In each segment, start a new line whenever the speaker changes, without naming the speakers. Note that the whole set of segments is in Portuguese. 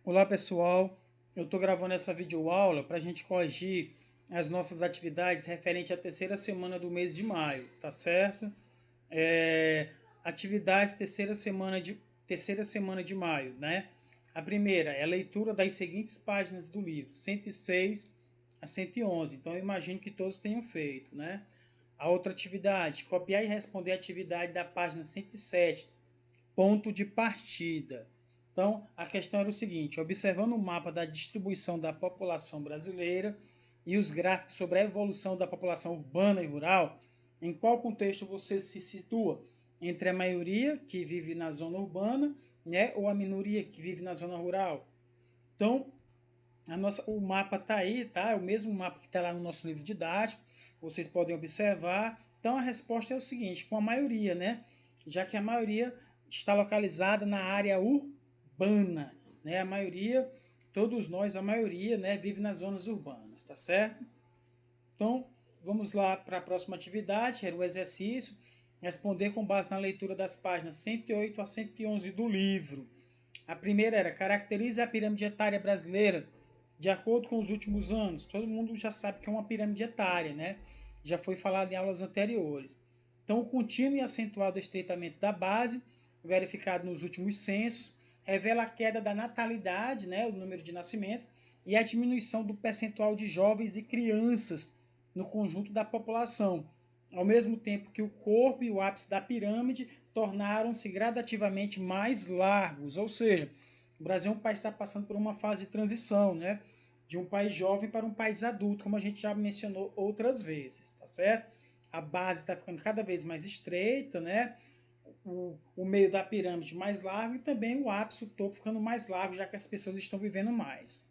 Olá pessoal, eu estou gravando essa videoaula para a gente corrigir as nossas atividades referente à terceira semana do mês de maio, tá certo? Atividades terceira semana de maio, né? A primeira é a leitura das seguintes páginas do livro, 106 a 111, então eu imagino que todos tenham feito, né? A outra atividade, copiar e responder a atividade da página 107, ponto de partida. Então, a questão era o seguinte: observando o mapa da distribuição da população brasileira e os gráficos sobre a evolução da população urbana e rural, em qual contexto você se situa? Entre a maioria que vive na zona urbana, né, ou a minoria que vive na zona rural? Então, o mapa está aí, tá? É o mesmo mapa que está lá no nosso livro didático, vocês podem observar. Então, a resposta é o seguinte: com a maioria, né? Já que a maioria está localizada na área urbana, né? A maioria, todos nós, a maioria, né, vive nas zonas urbanas, tá certo? Então, vamos lá para a próxima atividade, era o exercício, responder com base na leitura das páginas 108 a 111 do livro. A primeira era: caracterize a pirâmide etária brasileira de acordo com os últimos anos. Todo mundo já sabe que é uma pirâmide etária, né? Já foi falado em aulas anteriores. Então, o contínuo e acentuado estreitamento da base, verificado nos últimos censos, revela a queda da natalidade, né, o número de nascimentos, e a diminuição do percentual de jovens e crianças no conjunto da população, ao mesmo tempo que o corpo e o ápice da pirâmide tornaram-se gradativamente mais largos, ou seja, o Brasil é um país que está passando por uma fase de transição, né, de um país jovem para um país adulto, como a gente já mencionou outras vezes, tá certo? A base está ficando cada vez mais estreita, né? O meio da pirâmide mais largo e também o ápice, o topo, ficando mais largo, já que as pessoas estão vivendo mais.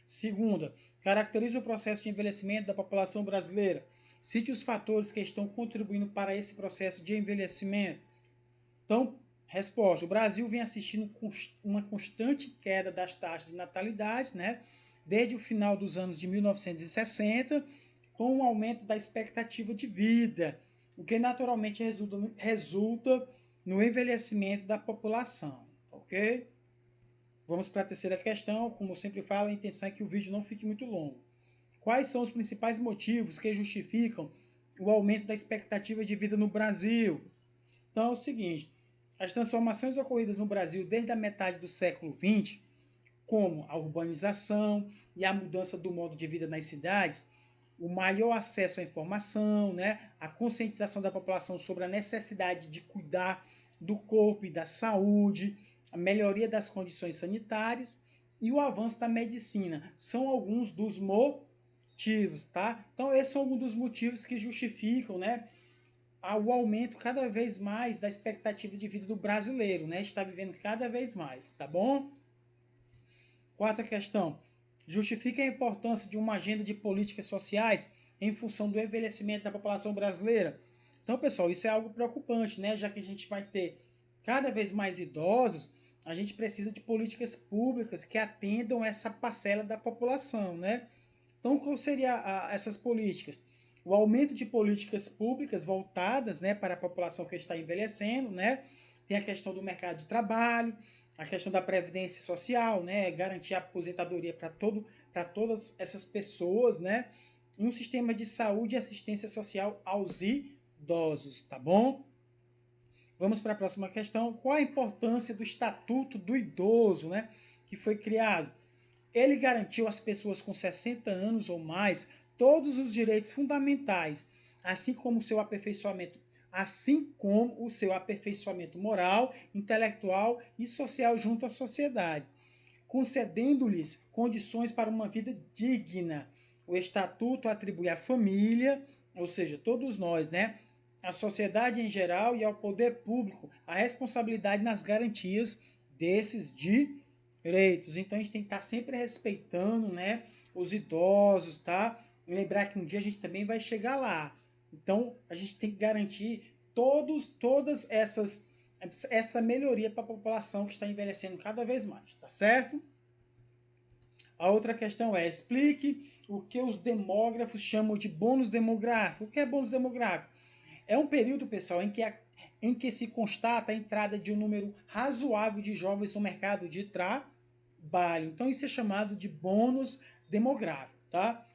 Segunda, caracteriza o processo de envelhecimento da população brasileira. Cite os fatores que estão contribuindo para esse processo de envelhecimento. Então, resposta: o Brasil vem assistindo uma constante queda das taxas de natalidade, né, desde o final dos anos de 1960, com um aumento da expectativa de vida, o que naturalmente resulta no envelhecimento da população, ok? Vamos para a terceira questão. Como eu sempre falo, a intenção é que o vídeo não fique muito longo. Quais são os principais motivos que justificam o aumento da expectativa de vida no Brasil? Então é o seguinte: as transformações ocorridas no Brasil desde a metade do século XX, como a urbanização e a mudança do modo de vida nas cidades, o maior acesso à informação, né, a conscientização da população sobre a necessidade de cuidar do corpo e da saúde, a melhoria das condições sanitárias e o avanço da medicina são alguns dos motivos, tá? Então esses são alguns dos motivos que justificam, né, o aumento cada vez mais da expectativa de vida do brasileiro, né? Está vivendo cada vez mais, tá bom? Quarta questão: justifica a importância de uma agenda de políticas sociais em função do envelhecimento da população brasileira. Então, pessoal, isso é algo preocupante, né? Já que a gente vai ter cada vez mais idosos, a gente precisa de políticas públicas que atendam essa parcela da população, né? Então, qual seriam essas políticas? O aumento de políticas públicas voltadas, né, para a população que está envelhecendo, né? Tem a questão do mercado de trabalho, a questão da previdência social, né, garantir a aposentadoria para todas essas pessoas, né? E um sistema de saúde e assistência social aos idosos, tá bom? Vamos para a próxima questão. Qual a importância do Estatuto do Idoso, né, que foi criado? Ele garantiu às pessoas com 60 anos ou mais todos os direitos fundamentais, assim como o seu aperfeiçoamento moral, intelectual e social junto à sociedade, concedendo-lhes condições para uma vida digna. O Estatuto atribui à família, ou seja, todos nós, né, à sociedade em geral e ao poder público a responsabilidade nas garantias desses direitos. Então a gente tem que estar sempre respeitando, né, os idosos, tá? E lembrar que um dia a gente também vai chegar lá. Então a gente tem que garantir todas essa melhoria para a população que está envelhecendo cada vez mais, tá certo? A outra questão é: explique o que os demógrafos chamam de bônus demográfico. O que é bônus demográfico? É um período, pessoal, em que se constata a entrada de um número razoável de jovens no mercado de trabalho, trabalho. Então, isso é chamado de bônus demográfico, tá?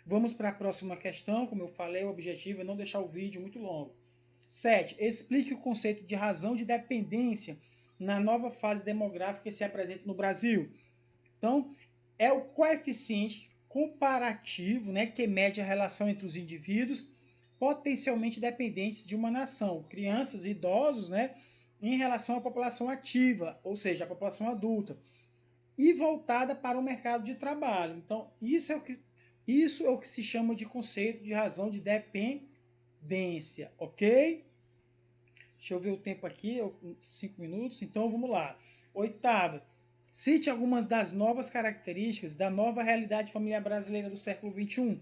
Vamos para a próxima questão. Como eu falei, o objetivo é não deixar o vídeo muito longo. 7. Explique o conceito de razão de dependência na nova fase demográfica que se apresenta no Brasil. Então, é o coeficiente comparativo, né, que mede a relação entre os indivíduos potencialmente dependentes de uma nação, crianças e idosos, né, em relação à população ativa, ou seja, a população adulta, e voltada para o mercado de trabalho. Então, isso é o que se chama de conceito de razão de dependência, ok? Deixa eu ver o tempo aqui, 5 minutos, então vamos lá. 8ª, cite algumas das novas características da nova realidade familiar brasileira do século XXI.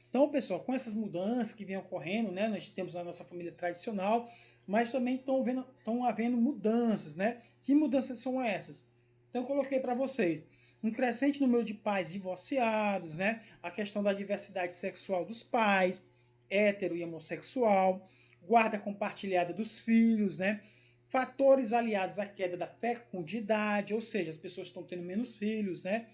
Então, pessoal, com essas mudanças que vêm ocorrendo, né, nós temos a nossa família tradicional, mas também estão havendo mudanças, né? Que mudanças são essas? Então, eu coloquei para vocês um crescente número de pais divorciados, né? A questão da diversidade sexual dos pais, hétero e homossexual, guarda compartilhada dos filhos, né? Fatores aliados à queda da fecundidade, ou seja, as pessoas estão tendo menos filhos, né?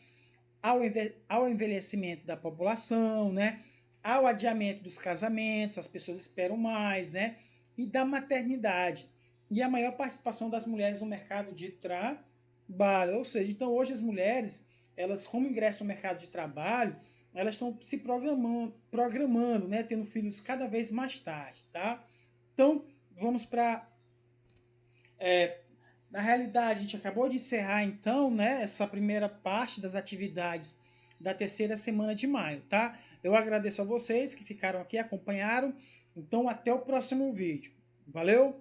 Ao envelhecimento da população, né? Ao adiamento dos casamentos, as pessoas esperam mais, né? E da maternidade. E a maior participação das mulheres no mercado de trabalho. Ou seja, então hoje as mulheres, elas como ingressam no mercado de trabalho, elas estão se programando, né? Tendo filhos cada vez mais tarde, tá? Então, vamos para... na realidade, a gente acabou de encerrar, então, né, essa primeira parte das atividades da terceira semana de maio, tá? Eu agradeço a vocês que ficaram aqui, acompanharam. Então, até o próximo vídeo. Valeu!